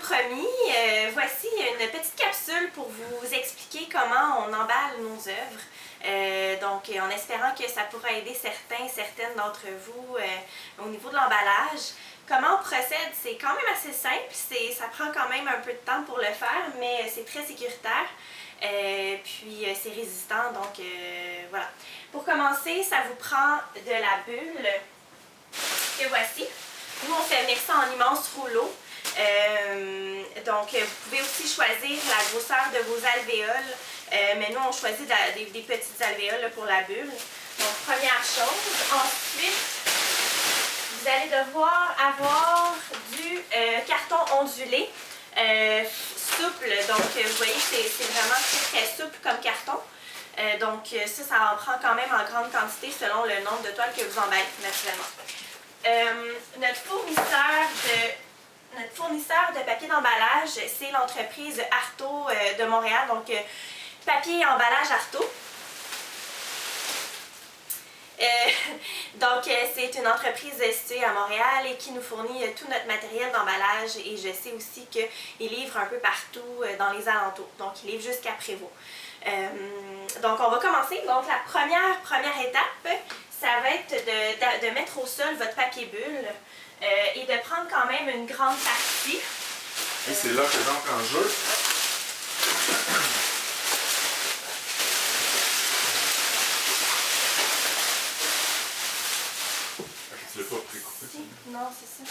promis, voici une petite capsule pour vous expliquer comment on emballe nos œuvres. Donc, en espérant que ça pourra aider certaines d'entre vous au niveau de l'emballage. Comment on procède, c'est quand même assez simple, ça prend quand même un peu de temps pour le faire, mais c'est très sécuritaire. Puis c'est résistant, donc voilà. Pour commencer, ça vous prend de la bulle que voici. Nous, on fait venir ça en immense rouleau. Donc, vous pouvez aussi choisir la grosseur de vos alvéoles, mais nous, on choisit des petites alvéoles là, pour la bulle. Donc, première chose. Ensuite, vous allez devoir avoir du carton ondulé, souple. Donc, vous voyez, c'est vraiment très souple comme carton. Donc, ça en prend quand même en grande quantité selon le nombre de toiles que vous emballez naturellement. Notre fournisseur de papier d'emballage, c'est l'entreprise Artaud de Montréal, donc papier et emballage Artaud. Donc, c'est une entreprise située à Montréal et qui nous fournit tout notre matériel d'emballage, et je sais aussi qu'ils livrent un peu partout dans les alentours. Donc, ils livrent jusqu'à Prévost. Donc, on va commencer. Donc, la première étape, ça va être de mettre au sol votre papier bulle et de prendre quand même une grande partie. Et c'est là que j'entre en jeu. Tu l'as pas précoupé? Non, c'est ça.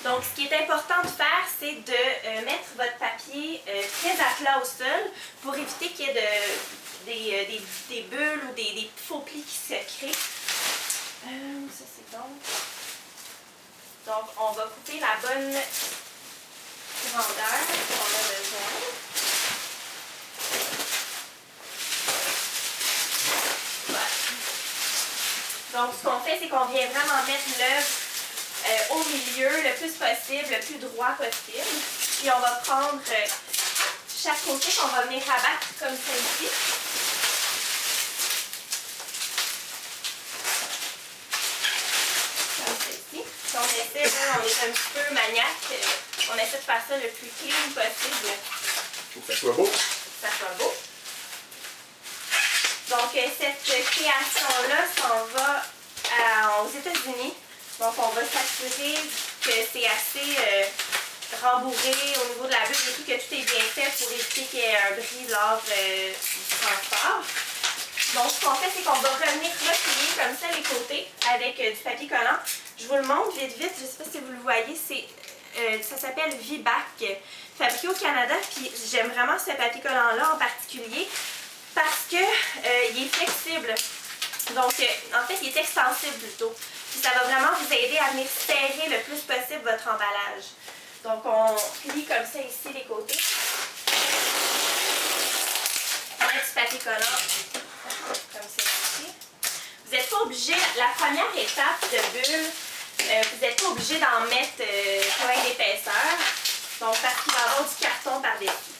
Donc, ce qui est important de faire, c'est de mettre votre papier très à plat au sol pour éviter qu'il y ait des bulles ou des faux plis qui se créent. Ça, c'est bon. Donc, on va couper la bonne grandeur qu'on a besoin. Voilà. Donc, ce qu'on fait, c'est qu'on vient vraiment mettre l'œuvre au milieu le plus possible, le plus droit possible. Puis on va prendre chaque côté qu'on va venir rabattre comme ça ici. Comme ça ici. Si on essaie, on est un petit peu maniaque, on essaie de faire ça le plus clean possible. Faut que ça soit beau. Que ça soit beau. Donc cette création-là s'en va aux États-Unis. Donc, on va s'assurer que c'est assez rembourré au niveau de la bulle et tout, que tout est bien fait pour éviter qu'il y ait un bris lors du transport. Donc, ce qu'on fait, c'est qu'on va revenir replier comme ça les côtés avec du papier collant. Je vous le montre vite, je ne sais pas si vous le voyez, ça s'appelle Vibac, fabriqué au Canada. Puis, j'aime vraiment ce papier collant-là en particulier parce que il est flexible. Donc, en fait, il est extensible plutôt. Puis ça va vraiment vous aider à venir serrer le plus possible votre emballage. Donc, on plie comme ça ici les côtés. On met du papier collant comme ça ici. Vous n'êtes pas obligé, la première étape de bulle, vous n'êtes pas obligé d'en mettre plein d'épaisseur. Donc, parce qu'il va y avoir du carton par-dessus.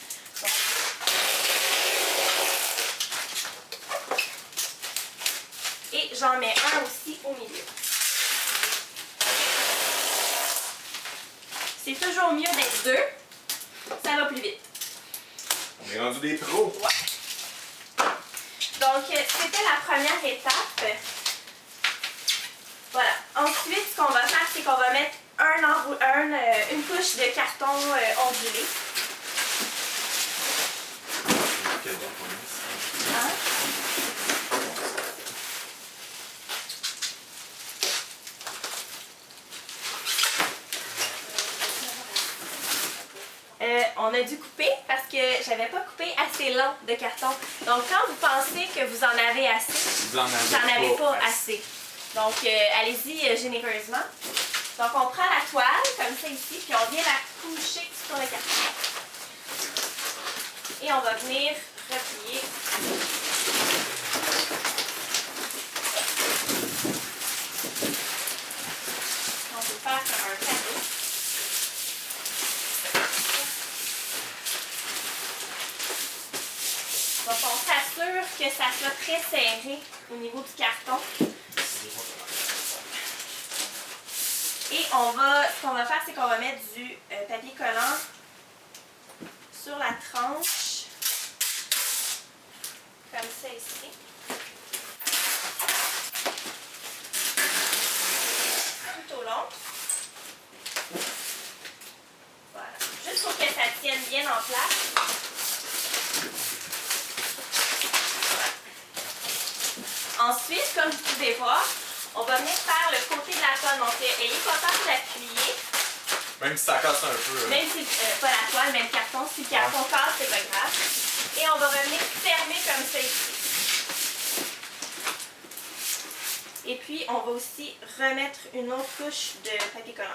Et j'en mets un aussi au milieu. C'est toujours mieux d'être deux. Ça va plus vite. On est rendu des pros. Ouais. Donc, c'était la première étape. Voilà. Ensuite, ce qu'on va faire, c'est qu'on va mettre une couche de carton ondulé. Hein? On a dû couper parce que j'avais pas coupé assez long de carton. Donc, quand vous pensez que vous en avez assez, vous n'en avez pas assez. Donc, allez-y généreusement. Donc, on prend la toile, comme ça ici, puis on vient la coucher sur le carton. Et on va venir replier. On peut faire comme un cadeau. Donc, on s'assure que ça soit très serré au niveau du carton. Et ce qu'on va faire, c'est qu'on va mettre du papier collant sur la tranche, comme ça ici. Tout au long. Voilà. Juste pour que ça tienne bien en place. Voilà. Ensuite, comme vous pouvez voir, on va venir faire le côté de la toile. Donc, ayez pas peur d'appuyer. Même si ça casse un peu. Même si, pas la toile, mais le carton. Si le carton casse, c'est pas grave. Et on va revenir fermer comme ça ici. Et puis, on va aussi remettre une autre couche de papier collant.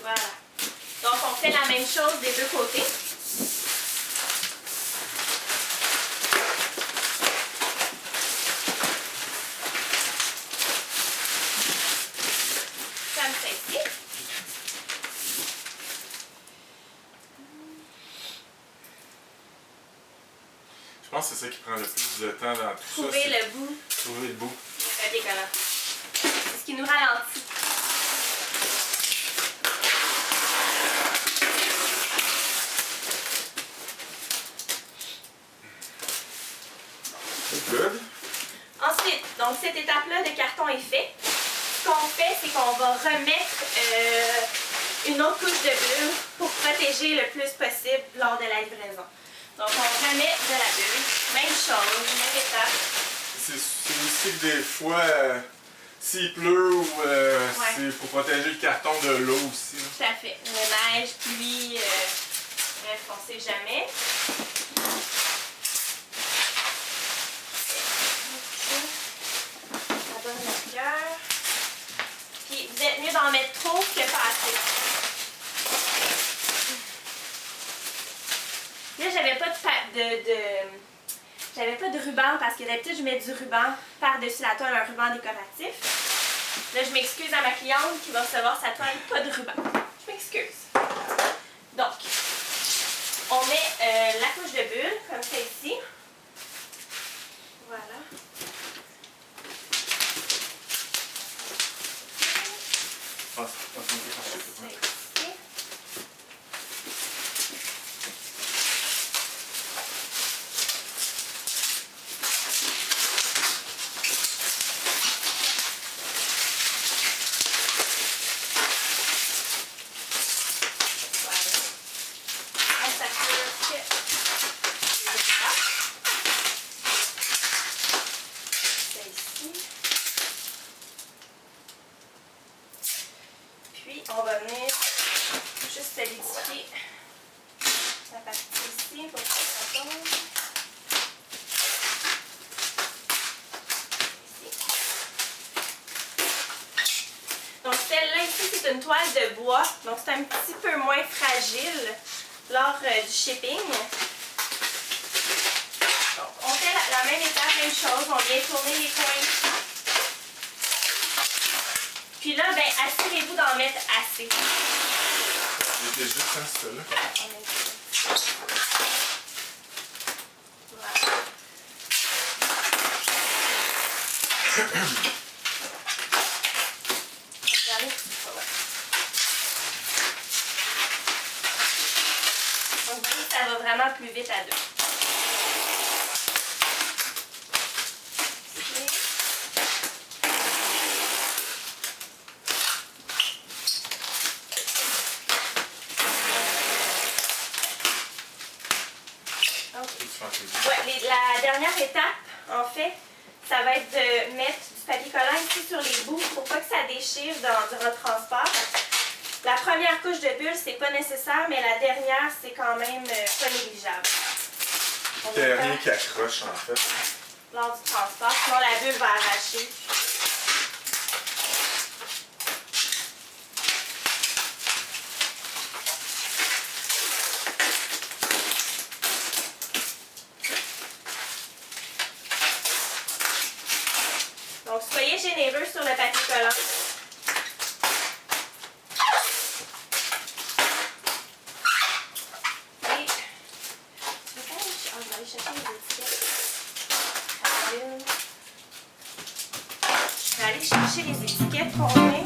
Voilà. Donc, on fait la même chose des deux côtés. Comme ça ici. Je pense que c'est ça qui prend le plus de temps dans tout Trouver ça. le bout Trouver le bout. du papier collant. C'est ce qui nous ralentit. Good. Ensuite, donc cette étape-là de carton est faite. Ce qu'on fait, c'est qu'on va remettre une autre couche de bulle pour protéger le plus possible lors de la livraison. Donc on remet de la bulle, même chose, même étape. C'est aussi que des fois, s'il pleut ou c'est pour protéger le carton de l'eau aussi. Là. Tout à fait. Neige, pluie, bref, on ne sait jamais. La bonne longueur. Puis vous êtes mieux d'en mettre trop que pas assez. Là, j'avais pas de ruban parce que d'habitude, je mets du ruban par-dessus la toile, un ruban décoratif. Là, je m'excuse à ma cliente qui va recevoir sa toile pas de ruban. Je m'excuse. Donc, on met la couche de bulle, comme ça ici. Voilà. Puis, on va venir juste solidifier la partie ici pour que ça tombe. Ici. Donc, celle-là ici, c'est une toile de bois. Donc, c'est un petit peu moins fragile lors du shipping. Donc, on fait la même étape, même chose. On vient tourner les coins ici. Puis là, ben, assurez-vous d'en mettre assez. J'étais juste à celle-là. Voilà. Donc, ça va vraiment plus vite à deux. Ouais, la dernière étape, en fait, ça va être de mettre du papier collant ici sur les bouts pour pas que ça déchire durant le transport. La première couche de bulle, c'est pas nécessaire, mais la dernière, c'est quand même pas négligeable. Il n'y a rien qui accroche en fait. Lors du transport, sinon la bulle va arracher. Donc, soyez généreux sur le papier collant. chercher les étiquettes qu'on met.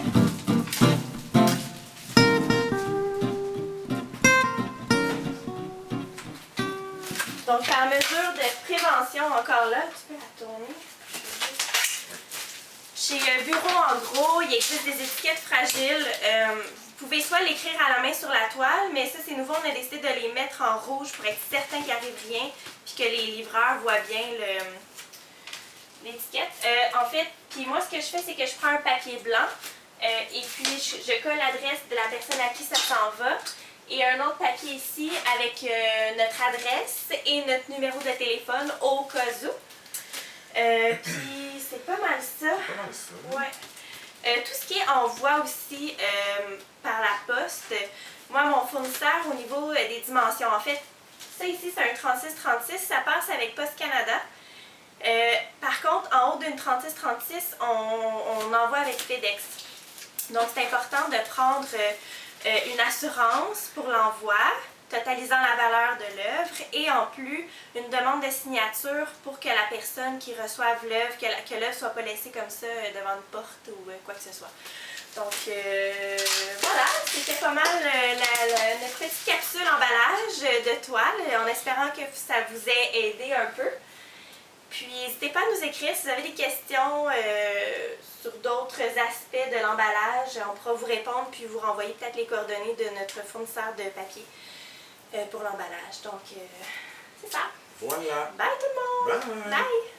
Donc, par mesure de prévention, encore là, tu peux la tourner. Chez Bureau en gros, il existe des étiquettes fragiles. Vous pouvez soit l'écrire à la main sur la toile, mais ça c'est nouveau, on a décidé de les mettre en rouge pour être certain qu'il n'arrive rien, puis que les livreurs voient bien l'étiquette. En fait, puis moi ce que je fais, c'est que je prends un papier blanc, et puis je colle l'adresse de la personne à qui ça s'en va, et un autre papier ici avec notre adresse et notre numéro de téléphone au cas où. Puis c'est pas mal ça. Pas mal ça. Ouais. Tout ce qui est envoi aussi par la poste, moi mon fournisseur au niveau des dimensions, en fait, ça ici c'est un 36-36, ça passe avec Poste Canada. Par contre, en haut d'une 36-36, on envoie avec FedEx. Donc c'est important de prendre une assurance pour l'envoi, totalisant la valeur de l'œuvre, et en plus une demande de signature pour que la personne qui reçoive l'œuvre, que l'œuvre ne soit pas laissée comme ça devant une porte ou quoi que ce soit. Donc voilà, c'était pas mal notre petite capsule emballage de toile, en espérant que ça vous ait aidé un peu. Puis n'hésitez pas à nous écrire si vous avez des questions sur d'autres aspects de l'emballage. On pourra vous répondre puis vous renvoyer peut-être les coordonnées de notre fournisseur de papier pour l'emballage. Donc, c'est ça. Voilà. Bye tout le monde! Bye! Bye.